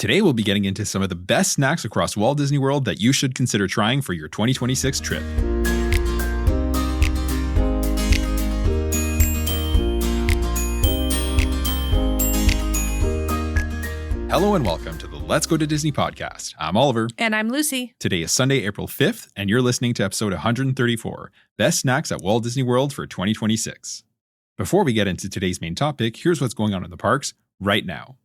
Today, we'll be getting into some of the best snacks across Walt Disney World that you should consider trying for your 2026 trip. Hello and welcome to the Let's Go to Disney podcast. I'm Oliver. And I'm Lucy. Today is Sunday, April 5th, and you're listening to episode 134, Best Snacks at Walt Disney World for 2026. Before we get into today's main topic, here's what's going on in the parks right now.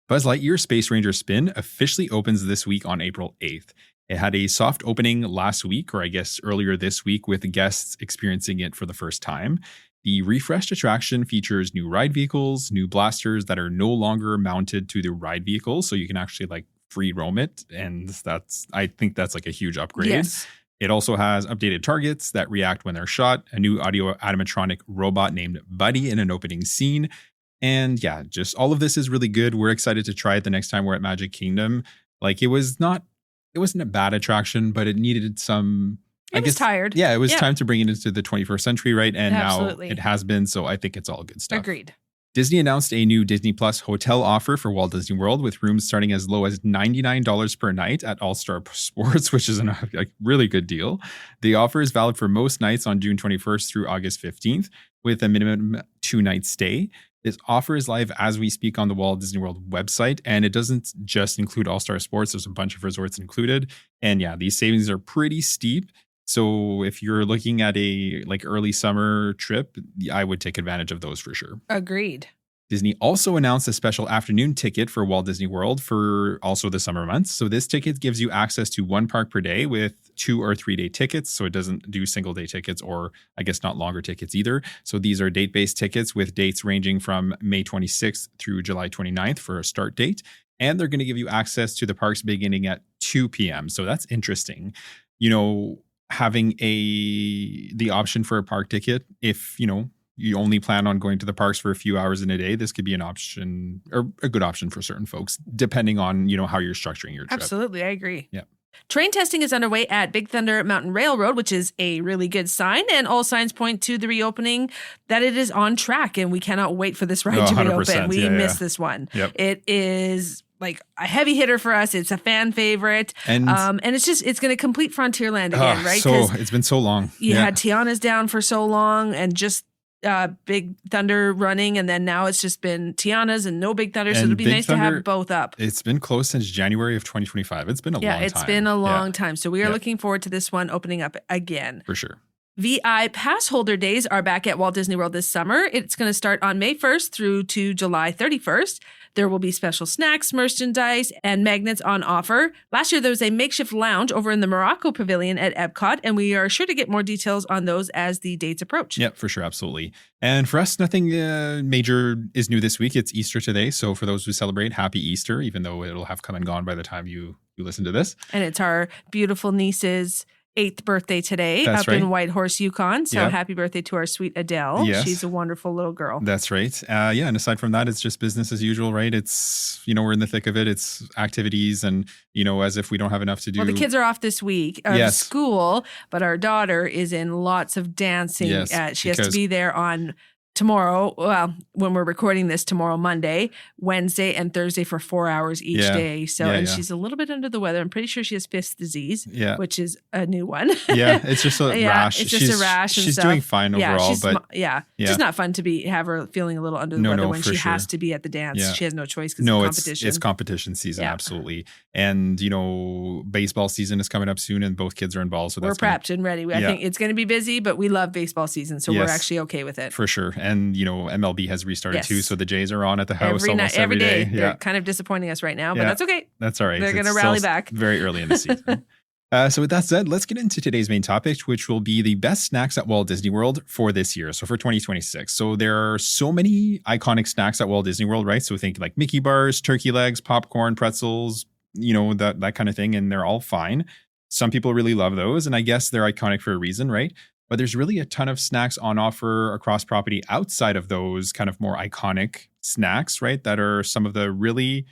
Buzz Lightyear Space Ranger Spin officially opens this week on April 8th. It had a soft opening last week, or I guess earlier this week, with guests experiencing it for the first time. The refreshed attraction features new ride vehicles, new blasters that are no longer mounted to the ride vehicle, so you can actually free roam it, and I think that's a huge upgrade. Yes. It also has updated targets that react when they're shot, a new audio animatronic robot named Buddy in an opening scene, and yeah, just all of this is really good. We're excited to try it the next time we're at Magic Kingdom. It wasn't a bad attraction, but it needed some. It was tired. Yeah, it was time to bring it into the 21st century, right? And Absolutely. Now it has been, so I think it's all good stuff. Agreed. Disney announced a new Disney Plus hotel offer for Walt Disney World with rooms starting as low as $99 per night at All-Star Sports, which is a really good deal. The offer is valid for most nights on June 21st through August 15th with a minimum 2-night stay. This offer is live as we speak on the Walt Disney World website, and it doesn't just include All-Star Sports. There's a bunch of resorts included. And yeah, these savings are pretty steep. So if you're looking at a early summer trip, I would take advantage of those for sure. Agreed. Disney also announced a special afternoon ticket for Walt Disney World for also the summer months. So this ticket gives you access to one park per day with 2 or 3 day tickets. So it doesn't do single day tickets, or I guess not longer tickets either. So these are date-based tickets with dates ranging from May 26th through July 29th for a start date. And they're going to give you access to the parks beginning at 2 p.m. So that's interesting. Having the option for a park ticket, if you only plan on going to the parks for a few hours in a day, this could be an option, or a good option for certain folks, depending on how you're structuring your trip. Absolutely, I agree. Yeah. Train testing is underway at Big Thunder Mountain Railroad, which is a really good sign, and all signs point to the reopening that it is on track, and we cannot wait for this ride to reopen. We missed this one. Yep. It is a heavy hitter for us. It's a fan favorite. And it's going to complete Frontierland again, right? So it's been so long. You had Tiana's down for so long and just Big Thunder running. And then now it's just been Tiana's and no Big Thunder. So it'd be nice to have both up. It's been closed since January of 2025. It's been a long time. Yeah, it's been a long time. So we are looking forward to this one opening up again. For sure. VI pass holder days are back at Walt Disney World this summer. It's going to start on May 1st through to July 31st. There will be special snacks, merchandise, and magnets on offer. Last year, there was a makeshift lounge over in the Morocco Pavilion at Epcot, and we are sure to get more details on those as the dates approach. Yeah, for sure. Absolutely. And for us, nothing major is new this week. It's Easter today. So for those who celebrate, happy Easter, even though it'll have come and gone by the time you listen to this. And it's our beautiful niece's 8th birthday today. That's right. In Whitehorse, Yukon. So happy birthday to our sweet Adele. Yes. She's a wonderful little girl. That's right. And aside from that, it's just business as usual, right? It's, we're in the thick of it. It's activities and, as if we don't have enough to do. Well, the kids are off this week of school, but our daughter is in lots of dancing. Yes, she has to be there on tomorrow, when we're recording this, tomorrow, Monday, Wednesday, and Thursday for 4 hours each day. So, she's a little bit under the weather. I'm pretty sure she has Fifth's disease, which is a new one. It's just a rash. It's just a rash. She's doing fine overall, but just not fun to have her feeling a little under the weather when she has to be at the dance. Yeah. She has no choice because it's competition. It's competition season, absolutely. And baseball season is coming up soon, and both kids are involved. So we're prepped and ready. I think it's going to be busy, but we love baseball season, so we're actually okay with it for sure. And, MLB has restarted too. So the Jays are on at the house almost every day. They're kind of disappointing us right now, but that's okay. That's all right. They're going to rally back. Very early in the season. So with that said, let's get into today's main topic, which will be the best snacks at Walt Disney World for this year. So for 2026. So there are so many iconic snacks at Walt Disney World, right? So think Mickey bars, turkey legs, popcorn, pretzels, that kind of thing. And they're all fine. Some people really love those. And I guess they're iconic for a reason, right? But there's really a ton of snacks on offer across property outside of those kind of more iconic snacks, right? That are some of the really,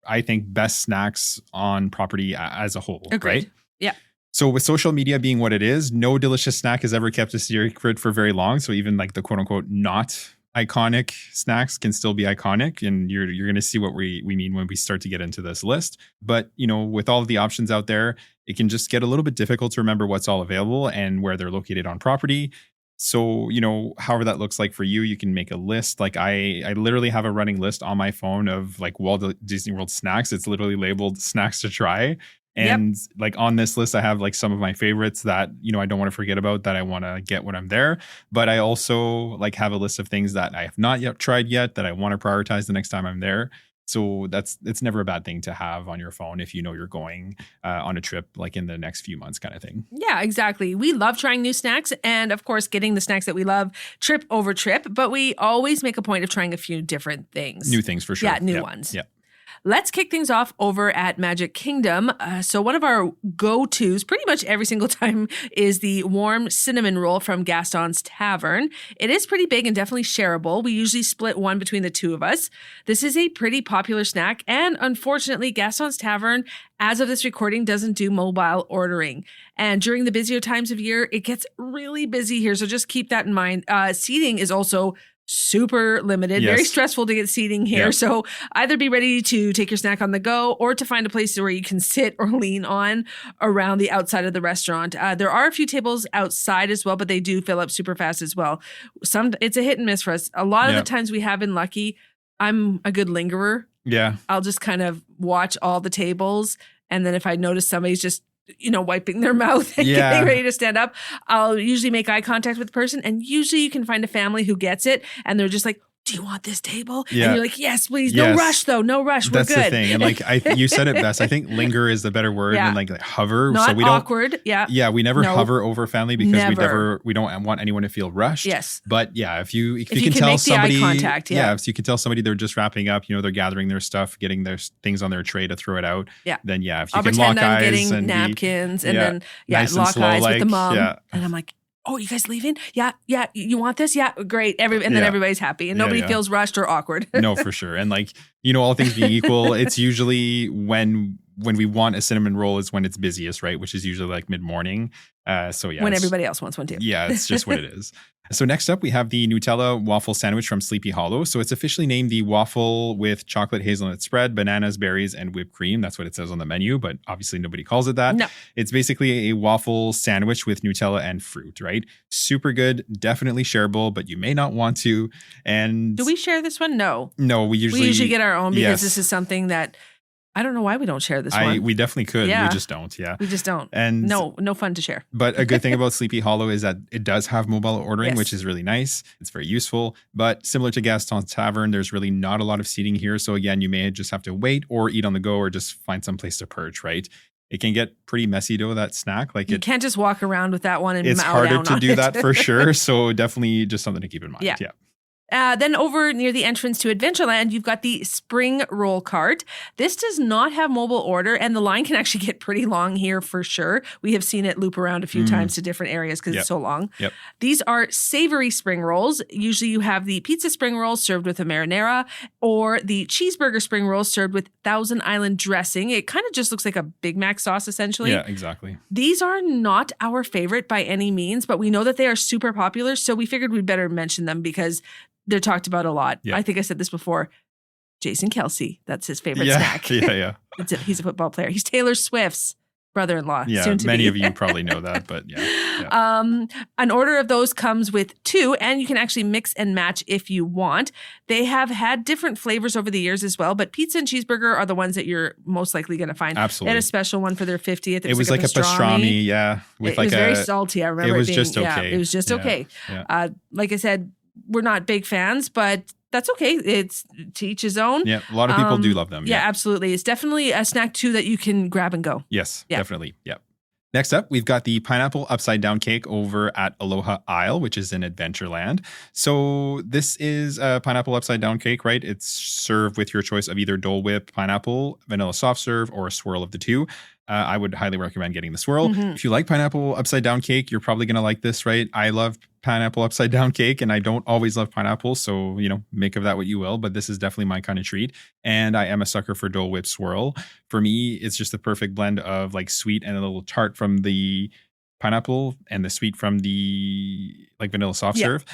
I think, best snacks on property as a whole, right? Yeah. So with social media being what it is, no delicious snack has ever kept a secret for very long. So even the quote unquote not iconic snacks can still be iconic, and you're going to see what we mean when we start to get into this list. But, with all of the options out there, it can just get a little bit difficult to remember what's all available and where they're located on property. So, however that looks like for you, you can make a list. Like I literally have a running list on my phone of like Walt Disney World snacks. It's literally labeled snacks to try. And like on this list, I have like some of my favorites that, I don't want to forget about, that I want to get when I'm there. But I also like have a list of things that I have not yet tried yet that I want to prioritize the next time I'm there. So it's never a bad thing to have on your phone if you're going on a trip like in the next few months kind of thing. Yeah, exactly. We love trying new snacks and, of course, getting the snacks that we love trip over trip. But we always make a point of trying a few different things. New things for sure. Yeah, new ones. Yeah. Let's kick things off over at Magic Kingdom. So one of our go-tos pretty much every single time is the warm cinnamon roll from Gaston's Tavern. It is pretty big and definitely shareable. We usually split one between the two of us. This is a pretty popular snack, and unfortunately, Gaston's Tavern, as of this recording, doesn't do mobile ordering. And during the busier times of year, it gets really busy here, so just keep that in mind. Seating is also super limited, very stressful to get seating here. So either be ready to take your snack on the go or to find a place where you can sit or lean on around the outside of the restaurant. There are a few tables outside as well, but they do fill up super fast as well. It's a hit and miss for us. A lot of the times we have been lucky. I'm a good lingerer. Yeah. I'll just kind of watch all the tables. And then if I notice somebody's just wiping their mouth and getting ready to stand up, I'll usually make eye contact with the person. And usually you can find a family who gets it. And they're just like, do you want this table? Yeah. And you're like, yes, please. No rush though. No rush. We're good. That's the thing. And like you said it best. I think linger is the better word than like hover. Not so we don't awkward. Yeah. Yeah. We never hover over family because we don't want anyone to feel rushed. Yes. But yeah, if you can make tell somebody, the eye contact, if you can tell somebody they're just wrapping up, they're gathering their stuff, getting their things on their tray to throw it out. Yeah. Then if you I'll can pretend lock I'm eyes getting and napkins and then nice and lock slow, eyes with the mom. Yeah. And I'm like, oh, you guys leaving? Yeah. You want this? Yeah, great. And then everybody's happy and nobody feels rushed or awkward. No, for sure. And like, all things being equal, it's usually when we want a cinnamon roll is when it's busiest, right? Which is usually like mid-morning. When everybody else wants one too. Yeah, it's just what it is. So next up, we have the Nutella waffle sandwich from Sleepy Hollow. So it's officially named the waffle with chocolate hazelnut spread, bananas, berries, and whipped cream. That's what it says on the menu, but obviously nobody calls it that. No. It's basically a waffle sandwich with Nutella and fruit, right? Super good, definitely shareable, but you may not want to. And do we share this one? No. No, we usually get our own because this is something that I don't know why we don't share this one. We definitely could. Yeah. We just don't. Yeah. We just don't. And no fun to share. But a good thing about Sleepy Hollow is that it does have mobile ordering, which is really nice. It's very useful. But similar to Gaston's Tavern, there's really not a lot of seating here. So again, you may just have to wait or eat on the go or just find some place to perch, right? It can get pretty messy though, that snack. Like you can't just walk around with that one and it's harder to do that for sure. So definitely just something to keep in mind. Yeah. Then over near the entrance to Adventureland, you've got the spring roll cart. This does not have mobile order, and the line can actually get pretty long here for sure. We have seen it loop around a few times to different areas because it's so long. Yep. These are savory spring rolls. Usually you have the pizza spring rolls served with a marinara or the cheeseburger spring rolls served with Thousand Island dressing. It kind of just looks like a Big Mac sauce, essentially. Yeah, exactly. These are not our favorite by any means, but we know that they are super popular, so we figured we'd better mention them because they're talked about a lot. Yeah. I think I said this before. Jason Kelsey, that's his favorite snack. Yeah. He's a football player. He's Taylor Swift's brother-in-law. Yeah, soon to many be. of you probably know that, but yeah. An order of those comes with 2, and you can actually mix and match if you want. They have had different flavors over the years as well, but pizza and cheeseburger are the ones that you're most likely going to find. Absolutely. They had a special one for their 50th. It was like a pastrami, yeah. It was very salty. I remember it was being, just okay. Yeah, it was just okay. Yeah. Like I said, we're not big fans, but that's okay. It's to each his own. Yeah, a lot of people do love them. Yeah, absolutely. It's definitely a snack too that you can grab and go. Yes, definitely. Yeah. Next up, we've got the pineapple upside down cake over at Aloha Isle, which is in Adventureland. So this is a pineapple upside down cake, right? It's served with your choice of either Dole Whip, pineapple, vanilla soft serve, or a swirl of the two. I would highly recommend getting the swirl. If you like pineapple upside down cake, you're probably going to like this, right? I love pineapple upside down cake, and I don't always love pineapple. So, make of that what you will, but this is definitely my kind of treat. And I am a sucker for Dole Whip swirl. For me, it's just the perfect blend of like sweet and a little tart from the pineapple and the sweet from the like vanilla soft Yeah. serve.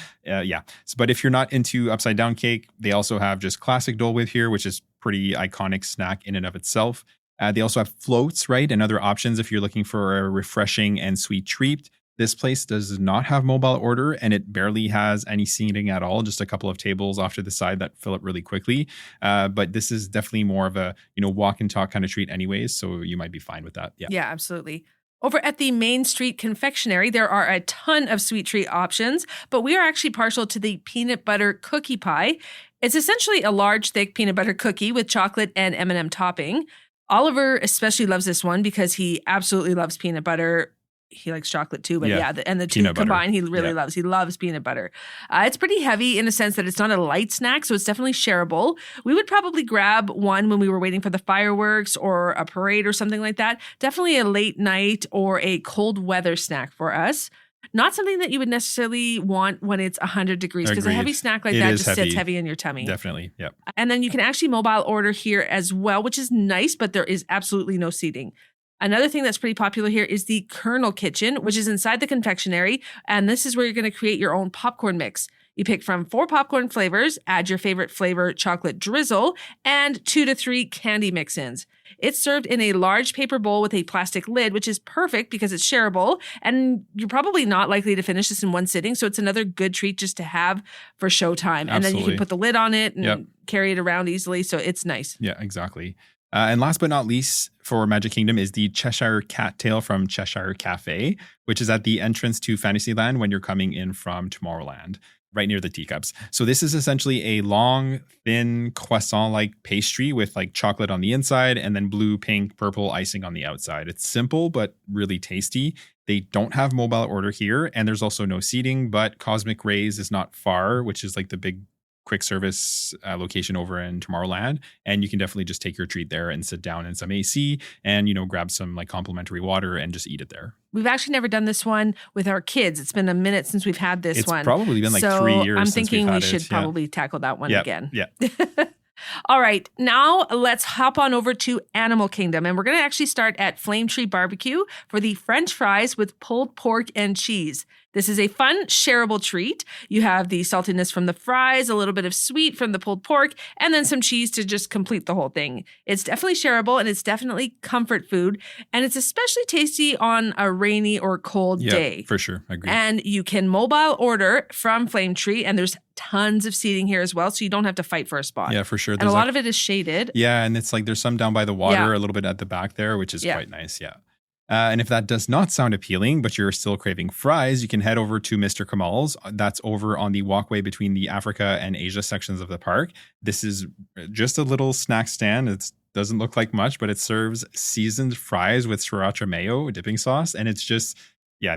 So, but if you're not into upside down cake, they also have just classic Dole Whip here, which is pretty iconic snack in and of itself. They also have floats, right? And other options if you're looking for a refreshing and sweet treat. This place does not have mobile order, and it barely has any seating at all, just a couple of tables off to the side that fill up really quickly. But this is definitely more of a, walk and talk kind of treat anyways. So you might be fine with that. Yeah, absolutely. Over at the Main Street Confectionery, there are a ton of sweet treat options, but we are actually partial to the peanut butter cookie pie. It's essentially a large, thick peanut butter cookie with chocolate and M&M topping. Oliver especially loves this one because he absolutely loves peanut butter. He likes chocolate too, but and the two combined, he really loves. He loves peanut butter. It's pretty heavy in the sense that it's not a light snack, so it's definitely shareable. We would probably grab one when we were waiting for the fireworks or a parade or something like that. Definitely a late night or a cold weather snack for us. Not something that you would necessarily want when it's 100 degrees, because a heavy snack like that just sits heavy in your tummy. Definitely, yep. And then you can actually mobile order here as well, which is nice, but there is absolutely no seating. Another thing that's pretty popular here is the Kernel Kitchen, which is inside the confectionery. And this is where you're going to create your own popcorn mix. You pick from 4 popcorn flavors, add your favorite flavor chocolate drizzle, and 2 to 3 candy mix-ins. It's served in a large paper bowl with a plastic lid, which is perfect because it's shareable. And you're probably not likely to finish this in one sitting. So it's another good treat just to have for showtime. And then you can put the lid on it and carry it around easily. So it's nice. Yeah, exactly. And last but not least for Magic Kingdom is the Cheshire Cat Tail from Cheshire Cafe, which is at the entrance to Fantasyland when you're coming in from Tomorrowland, right near the teacups. So this is essentially a long, thin croissant-like pastry with like chocolate on the inside and then blue, pink, purple icing on the outside. It's simple, but really tasty. They don't have mobile order here, and there's also no seating, but Cosmic Rays is not far, which is like the big quick service location over in Tomorrowland, and you can definitely just take your treat there and sit down in some AC and grab some like complimentary water and just eat it there. We've actually never done this one with our kids. It's been a minute since we've had this one. It's probably been like 3 years. I'm thinking we should probably tackle that one again. Yeah. All right, now let's hop on over to Animal Kingdom, and we're going to actually start at Flame Tree Barbecue for the French fries with pulled pork and cheese. This is a fun, shareable treat. You have the saltiness from the fries, a little bit of sweet from the pulled pork, and then some cheese to just complete the whole thing. It's definitely shareable, and it's definitely comfort food, and it's especially tasty on a rainy or cold day. For sure. I agree. And you can mobile order from Flame Tree, and there's tons of seating here as well, so you don't have to fight for a spot. Yeah, for sure. And a lot of it is shaded. Yeah, and it's like there's some down by the water, a little bit at the back there, which is quite nice. Yeah. And if that does not sound appealing, but you're still craving fries, you can head over to Mr. Kamal's. That's over on the walkway between the Africa and Asia sections of the park. This is just a little snack stand. It doesn't look like much, but it serves seasoned fries with sriracha mayo dipping sauce. And it's just,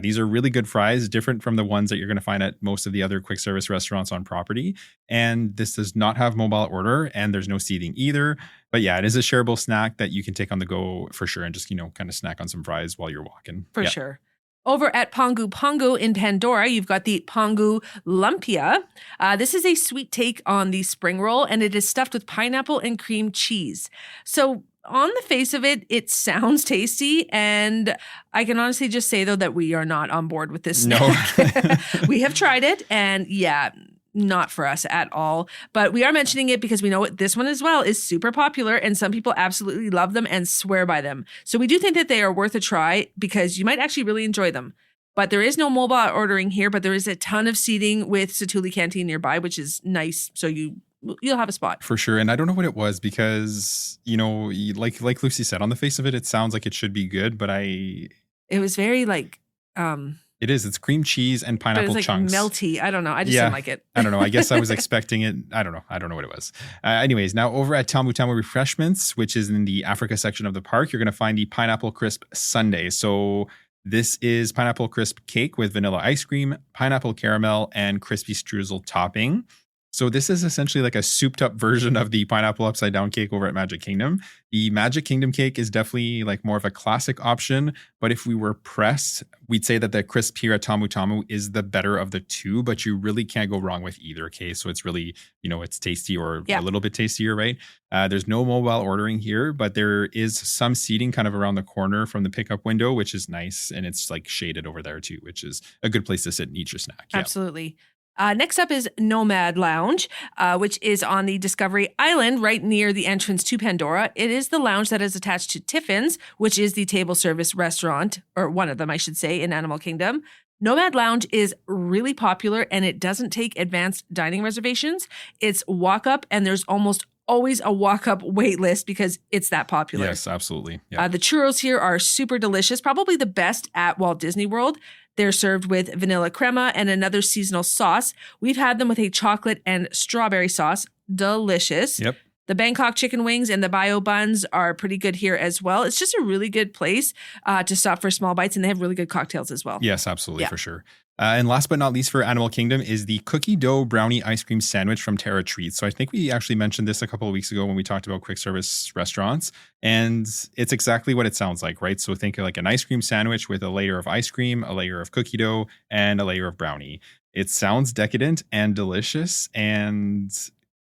these are really good fries, different from the ones that you're going to find at most of the other quick service restaurants on property. And this does not have mobile order, and there's no seating either. But it is a shareable snack that you can take on the go for sure and just, kind of snack on some fries while you're walking. For sure. Over at Pongu Pongu in Pandora, you've got the Pongu Lumpia. This is a sweet take on the spring roll, and it is stuffed with pineapple and cream cheese. So on the face of it, it sounds tasty, and I can honestly just say, though, that we are not on board with this snack. No. We have tried it, and not for us at all. But we are mentioning it because we know this one as well is super popular, and some people absolutely love them and swear by them. So we do think that they are worth a try because you might actually really enjoy them. But there is no mobile ordering here, but there is a ton of seating with Satuli Canteen nearby, which is nice. So you'll have a spot. For sure. And I don't know what it was because, like Lucy said, on the face of it, it sounds like it should be good, but it was very like, it is. It's cream cheese and pineapple but it's like chunks. Melty. I don't know. I just didn't like it. I don't know. I guess I was expecting it. I don't know. I don't know what it was. Anyways, now over at Tamu Tamu Refreshments, which is in the Africa section of the park, you're going to find the Pineapple Crisp Sundae. So this is pineapple crisp cake with vanilla ice cream, pineapple caramel, and crispy streusel topping. So this is essentially like a souped up version of the pineapple upside down cake over at Magic Kingdom. The Magic Kingdom cake is definitely like more of a classic option, but if we were pressed, we'd say that the crisp here at Tamu Tamu is the better of the two, but you really can't go wrong with either case. So it's really, it's tasty or a little bit tastier, right? There's no mobile ordering here, but there is some seating kind of around the corner from the pickup window, which is nice. And it's like shaded over there too, which is a good place to sit and eat your snack. Yeah. Absolutely. Next up is Nomad Lounge, which is on the Discovery Island right near the entrance to Pandora. It is the lounge that is attached to Tiffin's, which is the table service restaurant, or one of them, I should say, in Animal Kingdom. Nomad Lounge is really popular and it doesn't take advanced dining reservations. It's walk up and there's almost always a walk-up wait list because it's that popular. Yes, absolutely. Yeah. The churros here are super delicious, probably the best at Walt Disney World. They're served with vanilla crema and another seasonal sauce. We've had them with a chocolate and strawberry sauce. Delicious. Yep. The Bangkok chicken wings and the bio buns are pretty good here as well. It's just a really good place to stop for small bites, and they have really good cocktails as well. Yes, absolutely, for sure. And last but not least for Animal Kingdom is the cookie dough brownie ice cream sandwich from Terra Treats. So I think we actually mentioned this a couple of weeks ago when we talked about quick service restaurants. And it's exactly what it sounds like, right? So think of like an ice cream sandwich with a layer of ice cream, a layer of cookie dough, and a layer of brownie. It sounds decadent and delicious. And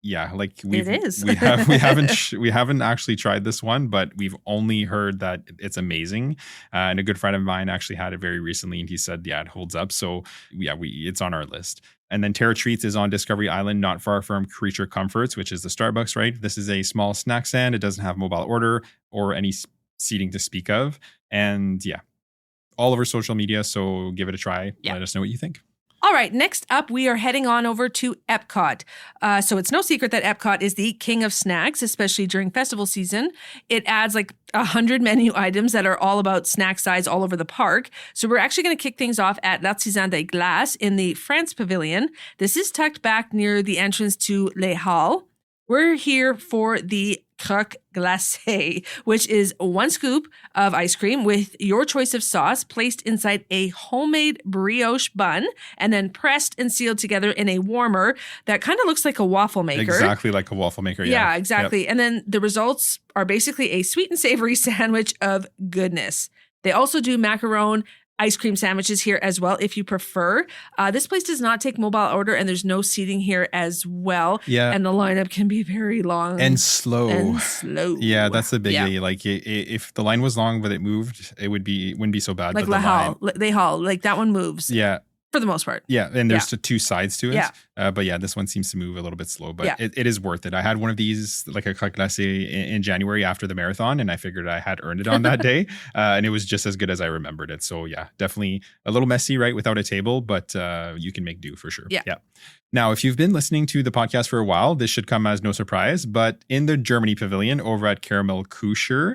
yeah, like we haven't actually tried this one, but we've only heard that it's amazing. And a good friend of mine actually had it very recently, and he said, yeah, it holds up. So yeah, it's on our list. And then Terra Treats is on Discovery Island, not far from Creature Comforts, which is the Starbucks, right? This is a small snack stand. It doesn't have mobile order or any seating to speak of. And yeah, all over social media. So give it a try. Yeah. Let us know what you think. All right, next up, we are heading on over to Epcot. So it's no secret that Epcot is the king of snacks, especially during festival season. It adds like 100 menu items that are all about snack size all over the park. So we're actually going to kick things off at L'Artisan des Glaces in the France Pavilion. This is tucked back near the entrance to Les Halles. We're here for the croque glacé, which is one scoop of ice cream with your choice of sauce placed inside a homemade brioche bun and then pressed and sealed together in a warmer that kind of looks like a waffle maker. Exactly like a waffle maker. Yeah, exactly. Yep. And then the results are basically a sweet and savory sandwich of goodness. They also do macaron ice cream sandwiches here as well, if you prefer. This place does not take mobile order, and there's no seating here as well. Yeah. And the lineup can be very long. And slow. Yeah, that's the biggie. Yeah. Like if the line was long, but it moved, wouldn't be so bad. Like Les Halles, like that one moves. Yeah. For the most part. Yeah. And there's two sides to it. Yeah. But yeah, this one seems to move a little bit slow, but it is worth it. I had one of these, like a croque glacé in January after the marathon, and I figured I had earned it on that day. And it was just as good as I remembered it. So yeah, definitely a little messy, right? Without a table, but you can make do for sure. Yeah. Now, if you've been listening to the podcast for a while, this should come as no surprise, but in the Germany pavilion over at Caramel Kusher,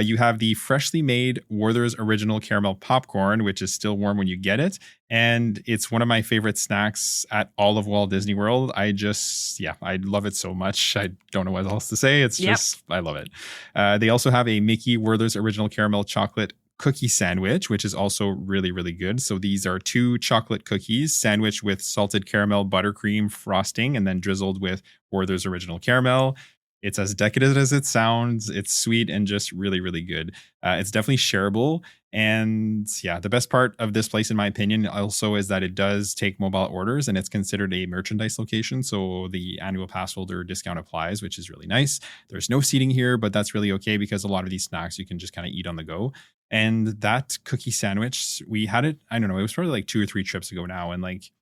you have the freshly made Werther's Original Caramel Popcorn, which is still warm when you get it. And it's one of my favorite snacks at all of Walt Disney World. I love it so much. I don't know what else to say. It's just, I love it. They also have a Mickey Werther's Original Caramel Chocolate Cookie sandwich, which is also really, really good. So these are 2 chocolate cookies sandwiched with salted caramel buttercream frosting and then drizzled with Werther's Original Caramel. It's as decadent as it sounds. It's sweet and just really, really good. It's definitely shareable. And yeah, the best part of this place, in my opinion, also is that it does take mobile orders and it's considered a merchandise location. So the annual pass holder discount applies, which is really nice. There's no seating here, but that's really okay because a lot of these snacks you can just kind of eat on the go. And that cookie sandwich, we had it, I don't know, it was probably like 2 or 3 trips ago now. And like,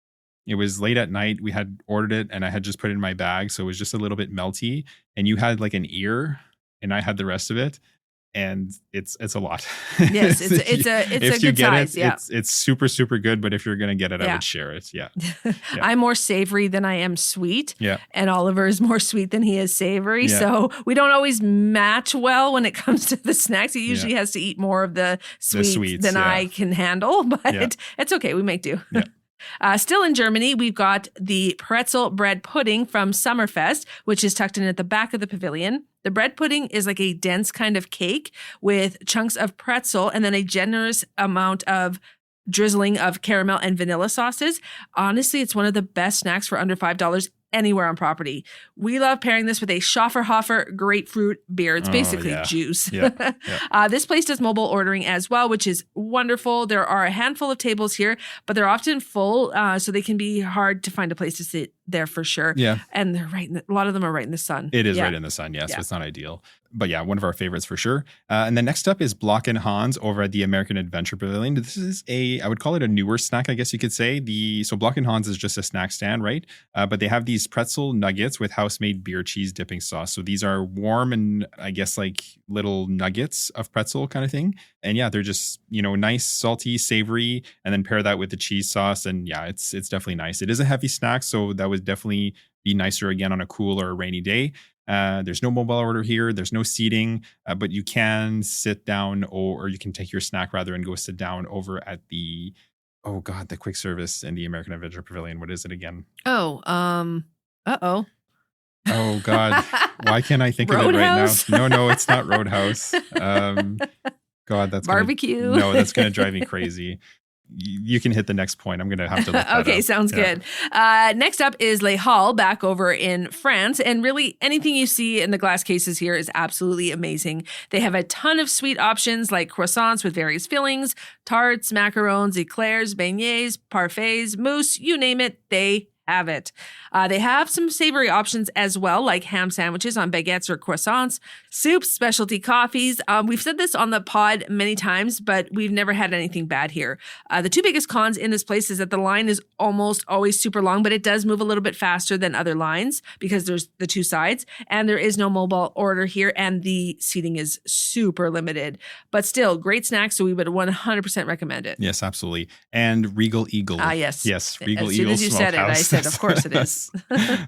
it was late at night. We had ordered it and I had just put it in my bag. So it was just a little bit melty. And you had like an ear and I had the rest of it. And it's a lot. Yes, it's a good size. It's super, super good. But if you're going to get it, I would share it. Yeah. I'm more savory than I am sweet. Yeah. And Oliver is more sweet than he is savory. Yeah. So we don't always match well when it comes to the snacks. He usually has to eat more of the sweets than I can handle. But it's okay. We make do. Yeah. Still in Germany, we've got the pretzel bread pudding from Summerfest, which is tucked in at the back of the pavilion. The bread pudding is like a dense kind of cake with chunks of pretzel and then a generous amount of drizzling of caramel and vanilla sauces. Honestly, it's one of the best snacks for under $5 anywhere on property. We love pairing this with a Schafferhofer grapefruit beer. It's basically juice. This place does mobile ordering as well, which is wonderful. There are a handful of tables here, but they're often full, so they can be hard to find a place to sit there for sure. Yeah. And they're a lot of them are right in the sun. It is right in the sun, so it's not ideal. But yeah, one of our favorites for sure. And then next up is Block and Hans over at the American Adventure Pavilion. This is I would call it a newer snack, I guess you could say. So Block and Hans is just a snack stand, right? But they have these pretzel nuggets with house-made beer cheese dipping sauce. So these are warm and I guess like little nuggets of pretzel kind of thing. And yeah, they're just, nice, salty, savory, and then pair that with the cheese sauce. And yeah, it's definitely nice. It is a heavy snack, so that would definitely be nicer again on a cool or a rainy day. There's no mobile order here. There's no seating, but you can sit down or you can take your snack rather and go sit down over at the quick service in the American Adventure Pavilion. What is it again? Oh God. Why can't I think of it right now? No, it's not Roadhouse. God, that's barbecue. That's going to drive me crazy. You can hit the next point. I'm going to have to look that Okay, up. Sounds good. Next up is Les Halles back over in France. And really anything you see in the glass cases here is absolutely amazing. They have a ton of sweet options like croissants with various fillings, tarts, macarons, eclairs, beignets, parfaits, mousse, you name it, they have it. They have some savory options as well, like ham sandwiches on baguettes or croissants, soups, specialty coffees. We've said this on the pod many times, but we've never had anything bad here. The two biggest cons in this place is that the line is almost always super long, but it does move a little bit faster than other lines because there's the two sides, and there is no mobile order here, and the seating is super limited. But still, great snacks, so we would 100% recommend it. Yes, absolutely. And Regal Eagle. Yes. Yes, Regal Eagle. As soon as you said it, I said, of course it is.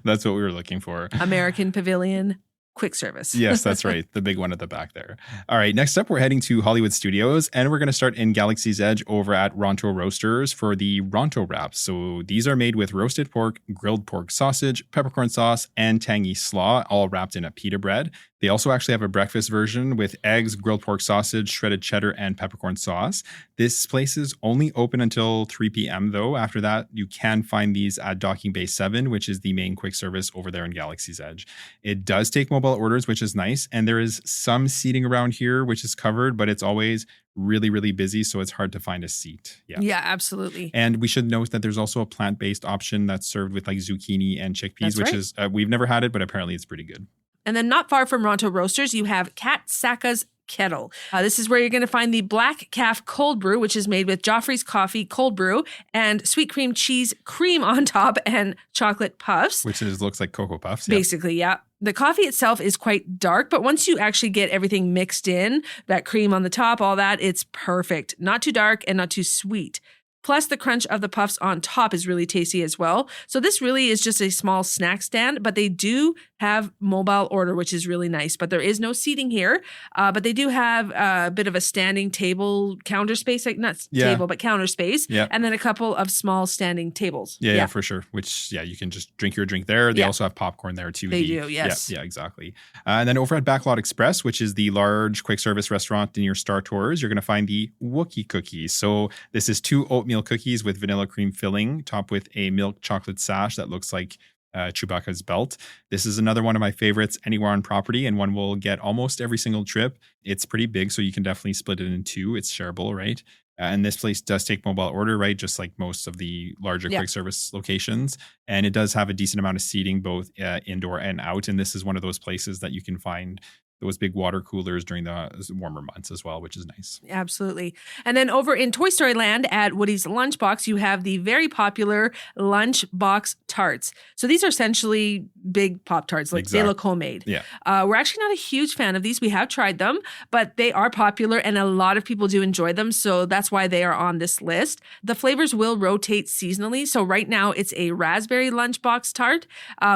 That's what we were looking for. American Pavilion quick service. Yes, that's right. The big one at the back there. All right. Next up, we're heading to Hollywood Studios, and we're going to start in Galaxy's Edge over at Ronto Roasters for the Ronto Wraps. So these are made with roasted pork, grilled pork sausage, peppercorn sauce, and tangy slaw, all wrapped in a pita bread. They also actually have a breakfast version with eggs, grilled pork sausage, shredded cheddar, and peppercorn sauce. This place is only open until 3 p.m. though. After that, you can find these at Docking Bay 7, which is the main quick service over there in Galaxy's Edge. It does take mobile orders, which is nice. And there is some seating around here, which is covered, but it's always really, really busy. So it's hard to find a seat. Yeah, absolutely. And we should note that there's also a plant-based option that's served with like zucchini and chickpeas, That's which is, we've never had it, but apparently it's pretty good. And then not far from Ronto Roasters, you have Kat Saka's Kettle. This is where you're going to find the Black Calf Cold Brew, which is made with Joffrey's Coffee Cold Brew and sweet cream cheese cream on top and chocolate puffs. Which looks like Cocoa Puffs. Basically, yeah. The coffee itself is quite dark, but once you actually get everything mixed in, that cream on the top, all that, it's perfect. Not too dark and not too sweet. Plus, the crunch of the puffs on top is really tasty as well. So this really is just a small snack stand, but they do have mobile order, which is really nice. But there is no seating here. But they do have a bit of a standing table counter space, like not table, but counter space. Yeah. And then a couple of small standing tables. Yeah, for sure. Which, you can just drink your drink there. They also have popcorn there too. They do, yes. Yeah, exactly. And then over at Backlot Express, which is the large quick service restaurant in your Star Tours, you're going to find the Wookiee cookies. So this is 2 oatmeal cookies with vanilla cream filling, topped with a milk chocolate sash that looks like Chewbacca's belt. This is another one of my favorites anywhere on property, and one we'll get almost every single trip. It's pretty big, so you can definitely split it in 2. It's shareable, right? And this place does take mobile order, right? Just like most of the larger quick service locations. And it does have a decent amount of seating, both indoor and out. And this is one of those places that you can find those big water coolers during the warmer months as well, which is nice. Absolutely. And then over in Toy Story Land at Woody's Lunchbox, you have the very popular Lunchbox Tarts. So these are essentially big Pop-Tarts, like they look homemade. Yeah. We're actually not a huge fan of these. We have tried them, but they are popular and a lot of people do enjoy them. So that's why they are on this list. The flavors will rotate seasonally. So right now it's a raspberry Lunchbox Tart,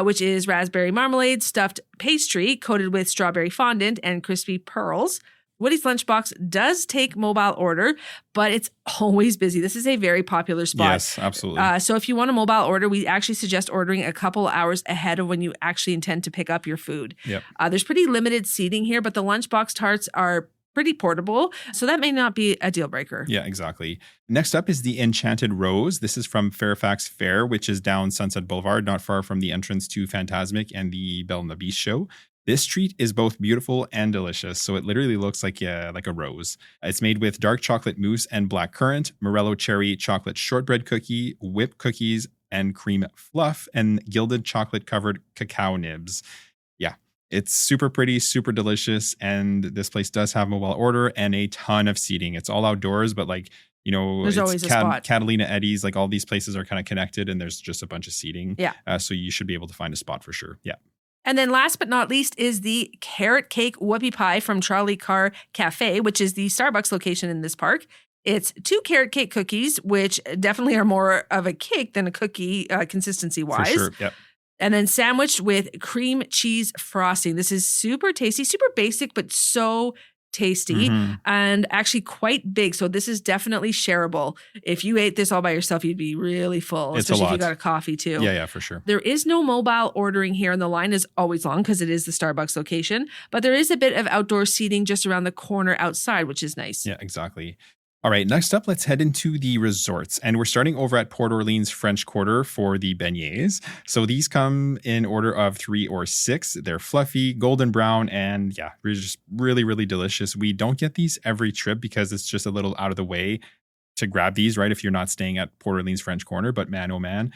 which is raspberry marmalade, stuffed pastry coated with strawberry fondant and crispy pearls. Woody's Lunchbox does take mobile order, but it's always busy. This is a very popular spot. Yes, absolutely. So if you want a mobile order, we actually suggest ordering a couple hours ahead of when you actually intend to pick up your food. Yep. There's pretty limited seating here, but the Lunchbox Tarts are pretty portable. So that may not be a deal breaker. Yeah, exactly. Next up is the Enchanted Rose. This is from Fairfax Fair, which is down Sunset Boulevard, not far from the entrance to Fantasmic and the Belle and the Beast show. This treat is both beautiful and delicious, so it literally looks like a rose. It's made with dark chocolate mousse and blackcurrant, Morello cherry chocolate shortbread cookie, whipped cookies, and cream fluff, and gilded chocolate covered cacao nibs. Yeah, it's super pretty, super delicious, and this place does have mobile order and a ton of seating. It's all outdoors, but there's always a spot. Catalina Eddie's, all these places are kind of connected, and there's just a bunch of seating. Yeah. So you should be able to find a spot for sure. Yeah. And then last but not least is the carrot cake whoopie pie from Charlie Carr Cafe, which is the Starbucks location in this park. It's 2 carrot cake cookies, which definitely are more of a cake than a cookie consistency-wise. For sure, yep. And then sandwiched with cream cheese frosting. This is super tasty, super basic, but so tasty and actually quite big. So this is definitely shareable. If you ate this all by yourself, you'd be really full, especially if you got a coffee too. Yeah, for sure. There is no mobile ordering here, and the line is always long because it is the Starbucks location. But there is a bit of outdoor seating just around the corner outside, which is nice. Yeah, exactly. All right, next up, let's head into the resorts. And we're starting over at Port Orleans French Quarter for the beignets. So these come in order of 3 or 6. They're fluffy, golden brown, and yeah, they're just really, really delicious. We don't get these every trip because it's just a little out of the way to grab these, right? If you're not staying at Port Orleans French Quarter, but man, oh man,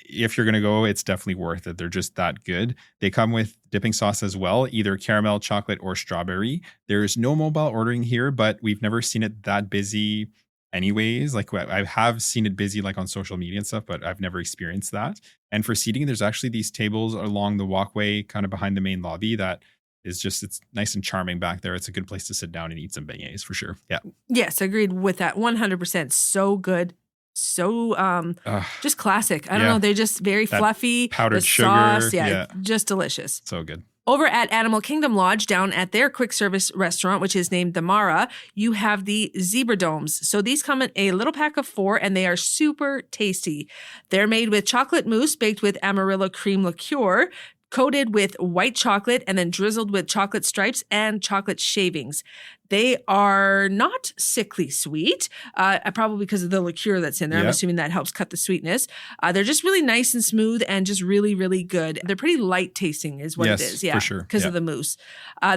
if you're going to go, it's definitely worth it. They're just that good. They come with dipping sauce as well, either caramel, chocolate, or strawberry. There's no mobile ordering here, but we've never seen it that busy anyways. I have seen it busy on social media and stuff, but I've never experienced that. And for seating, there's actually these tables along the walkway kind of behind the main lobby that is just, it's nice and charming back there. It's a good place to sit down and eat some beignets for sure. Yeah. Yes, agreed with that. 100%. So good. So just classic. I don't know. They're just very fluffy. Powdered sugar. Sauce, just delicious. So good. Over at Animal Kingdom Lodge, down at their quick service restaurant, which is named the Mara, you have the zebra domes. So these come in a little pack of 4, and they are super tasty. They're made with chocolate mousse baked with Amarillo cream liqueur, coated with white chocolate, and then drizzled with chocolate stripes and chocolate shavings. They are not sickly sweet, probably because of the liqueur that's in there. I'm assuming that helps cut the sweetness. They're just really nice and smooth and just really, really good. They're pretty light tasting is what it is. Yeah, for sure. Because of the mousse.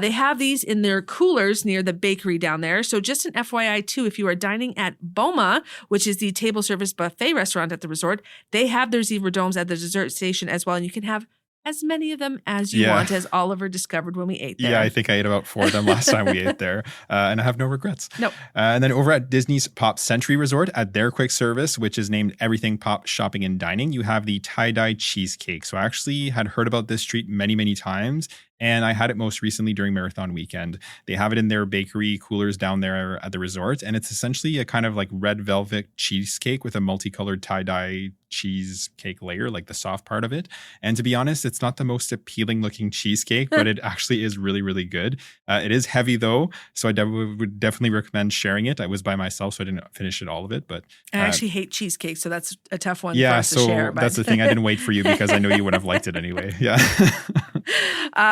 They have these in their coolers near the bakery down there. So just an FYI too, if you are dining at Boma, which is the table service buffet restaurant at the resort, they have their zebra domes at the dessert station as well. And you can have as many of them as you want, as Oliver discovered when we ate there. Yeah, I think I ate about 4 of them last time we ate there, and I have no regrets. Nope. And then over at Disney's Pop Century Resort, at their quick service, which is named Everything Pop Shopping and Dining, you have the tie-dye cheesecake. So I actually had heard about this treat many, many times, and I had it most recently during Marathon Weekend. They have it in their bakery coolers down there at the resort, and it's essentially a kind of red velvet cheesecake with a multicolored tie-dye cheesecake layer, the soft part of it. And to be honest, it's not the most appealing looking cheesecake, but it actually is really, really good. It is heavy though, so I would definitely recommend sharing it. I was by myself, so I didn't finish all of it. But I actually hate cheesecake, so that's a tough one for us to share. That's the thing. I didn't wait for you because I know you would have liked it anyway. Yeah.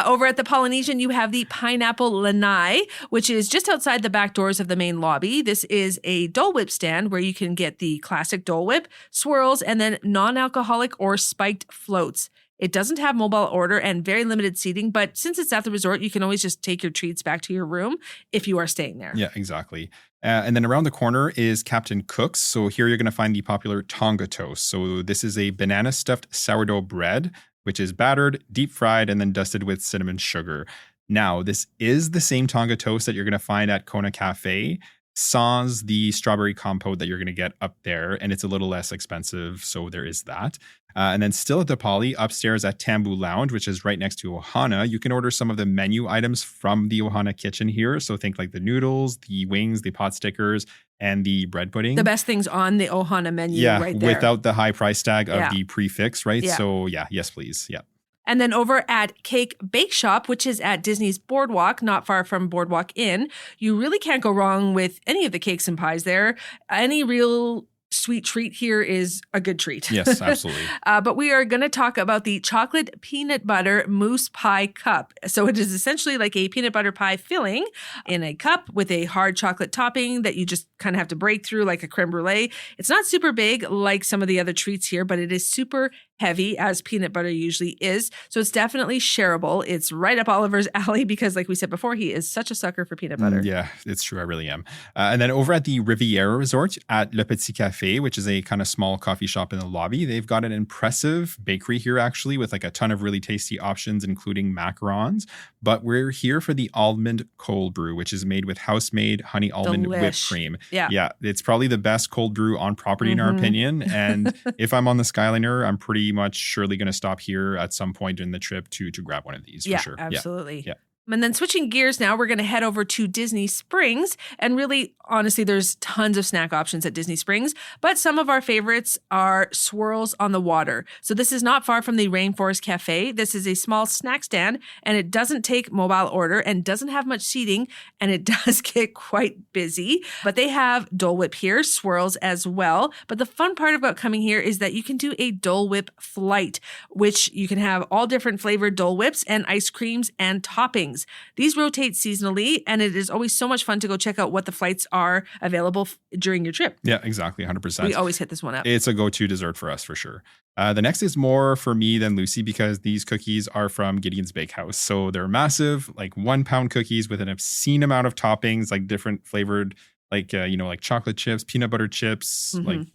Over at the Polynesian, you have the Pineapple Lanai, which is just outside the back doors of the main lobby. This is a Dole Whip stand where you can get the classic Dole Whip, swirls, and then non-alcoholic or spiked floats. It doesn't have mobile order and very limited seating, but since it's at the resort, you can always just take your treats back to your room if you are staying there. Yeah, exactly. And then around the corner is Captain Cook's. So here you're going to find the popular Tonga toast. So this is a banana stuffed sourdough bread, which is battered, deep fried, and then dusted with cinnamon sugar. Now, this is the same Tonga toast that you're going to find at Kona Cafe, sans the strawberry compote that you're going to get up there, and it's a little less expensive, so there is that. And then still at the Poly, upstairs at Tambu Lounge, which is right next to Ohana, you can order some of the menu items from the Ohana kitchen here. So think the noodles, the wings, the pot stickers, and the bread pudding. The best things on the Ohana menu right there. Without the high price tag of the prefix, right? Yeah. So yes, please. Yeah. And then over at Cake Bake Shop, which is at Disney's Boardwalk, not far from Boardwalk Inn, you really can't go wrong with any of the cakes and pies there. Any real sweet treat here is a good treat. Yes, absolutely. But we are going to talk about the chocolate peanut butter mousse pie cup. So it is essentially like a peanut butter pie filling in a cup with a hard chocolate topping that you just kind of have to break through like a creme brulee. It's not super big like some of the other treats here, but it is super heavy as peanut butter usually is. So it's definitely shareable. It's right up Oliver's alley because like we said before, he is such a sucker for peanut butter. Yeah, it's true. I really am. And then over at the Riviera Resort at Le Petit Café, which is a kind of small coffee shop in the lobby, they've got an impressive bakery here actually with like a ton of really tasty options, including macarons. But we're here for the almond cold brew, which is made with house-made honey almond whipped cream. Yeah, it's probably the best cold brew on property in our opinion. And if I'm on the Skyliner, I'm pretty much surely going to stop here at some point in the trip to grab one of these for sure. Absolutely. Yeah. And then switching gears now, we're going to head over to Disney Springs. And really, honestly, there's tons of snack options at Disney Springs. But some of our favorites are swirls on the water. So this is not far from the Rainforest Cafe. This is a small snack stand, and it doesn't take mobile order and doesn't have much seating. And it does get quite busy. But they have Dole Whip here, swirls as well. But the fun part about coming here is that you can do a Dole Whip flight, which you can have all different flavored Dole Whips and ice creams and toppings. These rotate seasonally, and it is always so much fun to go check out what the flights are available during your trip. Yeah, exactly. 100%. We always hit this one up. It's a go-to dessert for us for sure. The next is more for me than Lucy because these cookies are from Gideon's Bakehouse. So they're massive, like 1 pound cookies with an obscene amount of toppings, like different flavored, like, like chocolate chips, peanut butter chips, like,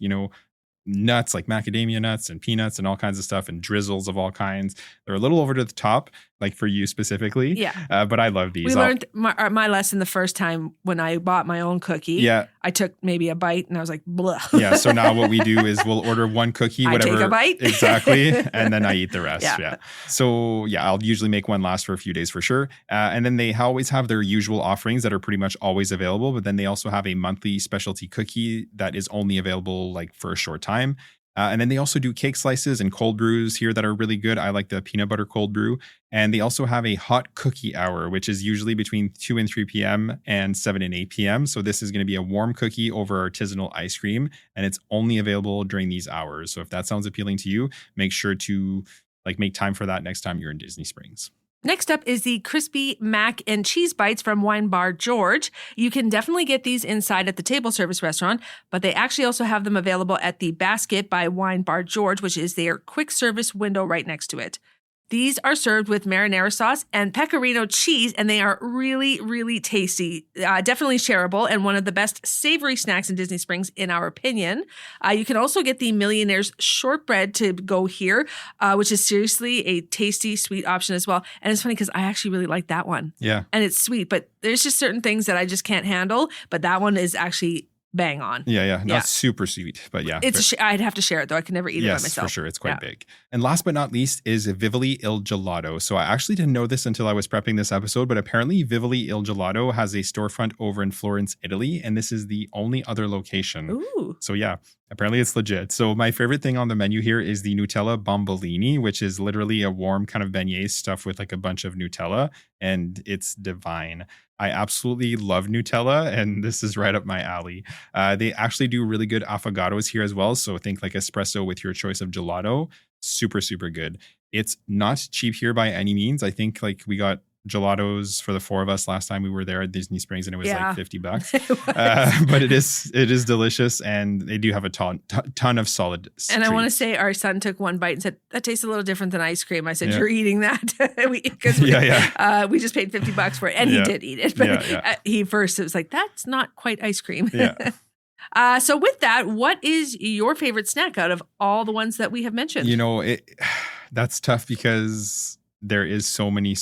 nuts like macadamia nuts and peanuts and all kinds of stuff and drizzles of all kinds. They're a little over to the top, like for you specifically. Yeah. But I love these. We learned my lesson the first time when I bought my own cookie. Yeah. I took maybe a bite and I was like, blah. Yeah. So now what we do is we'll order one cookie, whatever. I take a bite. Exactly. And then I eat the rest. Yeah. So yeah, I'll usually make one last for a few days for sure. And then they always have their usual offerings that are pretty much always available. But then they also have a monthly specialty cookie that is only available like for a short time. And then they also do cake slices and cold brews here that are really good. I like the peanut butter cold brew. And they also have a hot cookie hour, which is usually between 2 and 3 p.m. and 7 and 8 p.m. So this is going to be a warm cookie over artisanal ice cream. And it's only available during these hours. So if that sounds appealing to you, make sure to make time for that next time you're in Disney Springs. Next up is the crispy mac and cheese bites from Wine Bar George. You can definitely get these inside at the table service restaurant, but they actually also have them available at the Basket by Wine Bar George, which is their quick service window right next to it. These are served with marinara sauce and pecorino cheese, and they are really, really tasty. Definitely shareable and one of the best savory snacks in Disney Springs, in our opinion. You can also get the Millionaire's Shortbread to go here, which is seriously a tasty, sweet option as well. And it's funny because I actually really like that one. Yeah. And it's sweet, but there's just certain things that I just can't handle. But that one is actually bang on. Yeah. Not super sweet, but yeah. I'd have to share it though. I can never eat it by myself. Yes, for sure. It's quite big. And last but not least is Vivoli Il Gelato. So I actually didn't know this until I was prepping this episode, but apparently Vivoli Il Gelato has a storefront over in Florence, Italy, and this is the only other location. Ooh. So yeah, apparently it's legit. So my favorite thing on the menu here is the Nutella Bombolini, which is literally a warm kind of beignet stuffed with like a bunch of Nutella, and it's divine. I absolutely love Nutella, and this is right up my alley. They actually do really good affogatos here as well. So think like espresso with your choice of gelato. Super, super good. It's not cheap here by any means. I think we got gelatos for the 4 of us last time we were there at Disney Springs, and it was like $50. But it is delicious, and they do have a ton of solid treats. And I want to say our son took one bite and said, that tastes a little different than ice cream. I said, you're eating that. Because we just paid $50 for it, and he did eat it. But he first, it was like, that's not quite ice cream. Yeah. So with that, what is your favorite snack out of all the ones that we have mentioned? That's tough because there is so many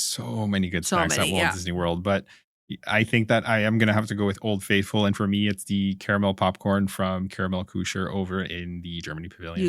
good snacks at Walt Disney World. But I think that I am going to have to go with Old Faithful. And for me, it's the caramel popcorn from Caramel Kusher over in the Germany Pavilion.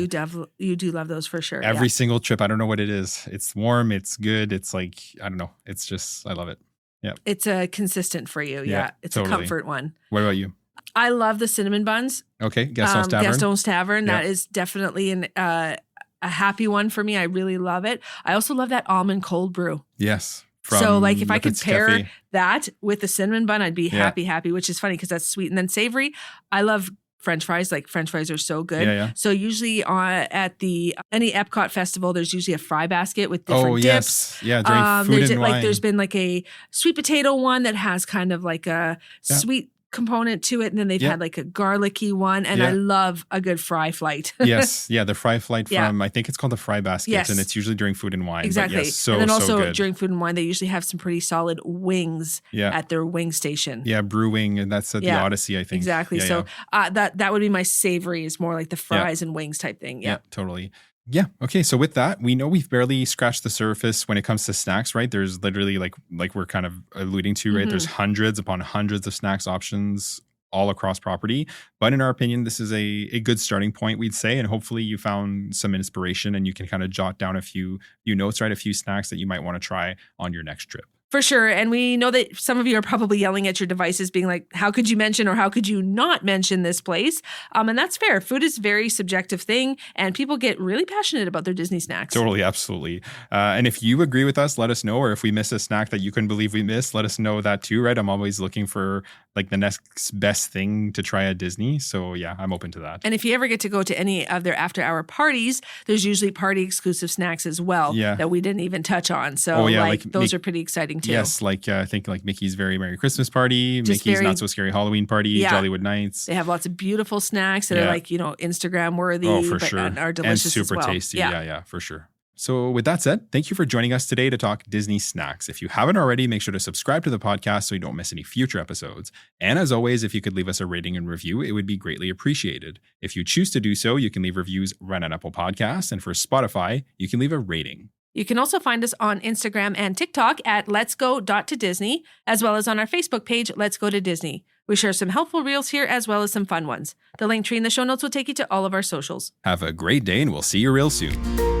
You do love those for sure. Every single trip. I don't know what it is. It's warm. It's good. It's I don't know. It's just, I love it. Yeah. It's a consistent for you. Yeah. It's totally a comfort one. What about you? I love the cinnamon buns. Okay. Gaston's Tavern. Gaston's Tavern. That is definitely a happy one for me. I really love it. I also love that almond cold brew. Yes. So if I could pair that with the cinnamon bun, I'd be happy, which is funny because that's sweet. And then savory, I love French fries. Like French fries are so good. Yeah. So usually at any Epcot festival, there's usually a fry basket with different dips. Yeah, during food and wine. There's been like a sweet potato one that has kind of like a sweet component to it, and then they've had like a garlicky one, and I love a good fry flight. Yes, the fry flight from I think it's called the fry basket, and it's usually during food and wine. Exactly. But yes, and then also so good. During food and wine, they usually have some pretty solid wings at their wing station. Yeah, brewing, and that's at the Odyssey, I think. Exactly. That would be my savory, is more like the fries and wings type thing. Yeah, totally. Yeah. Okay. So with that, we know we've barely scratched the surface when it comes to snacks, right? There's literally like we're kind of alluding to, right? There's hundreds upon hundreds of snacks options all across property. But in our opinion, this is a good starting point, we'd say. And hopefully you found some inspiration and you can kind of jot down a few notes, right? A few snacks that you might want to try on your next trip. For sure. And we know that some of you are probably yelling at your devices being like, how could you mention or how could you not mention this place? And that's fair. Food is a very subjective thing, and people get really passionate about their Disney snacks. Totally. Absolutely. And if you agree with us, let us know. Or if we miss a snack that you couldn't believe we missed, let us know that too, right? I'm always looking for like the next best thing to try at Disney. So yeah, I'm open to that. And if you ever get to go to any of their after-hour parties, there's usually party-exclusive snacks as well that we didn't even touch on. So those are pretty exciting too. Yes, like I think like Mickey's Very Merry Christmas Party, Mickey's Not So Scary Halloween Party, Jollywood Nights. They have lots of beautiful snacks that are like, Instagram worthy. Oh, for sure. And are delicious and super as well. Tasty. Yeah, for sure. So with that said, thank you for joining us today to talk Disney snacks. If you haven't already, make sure to subscribe to the podcast so you don't miss any future episodes. And as always, if you could leave us a rating and review, it would be greatly appreciated. If you choose to do so, you can leave reviews right on Apple Podcasts. And for Spotify, you can leave a rating. You can also find us on Instagram and TikTok at Let's Go.to-Disney, as well as on our Facebook page, Let's Go to Disney. We share some helpful reels here as well as some fun ones. The link tree in the show notes will take you to all of our socials. Have a great day, and we'll see you real soon.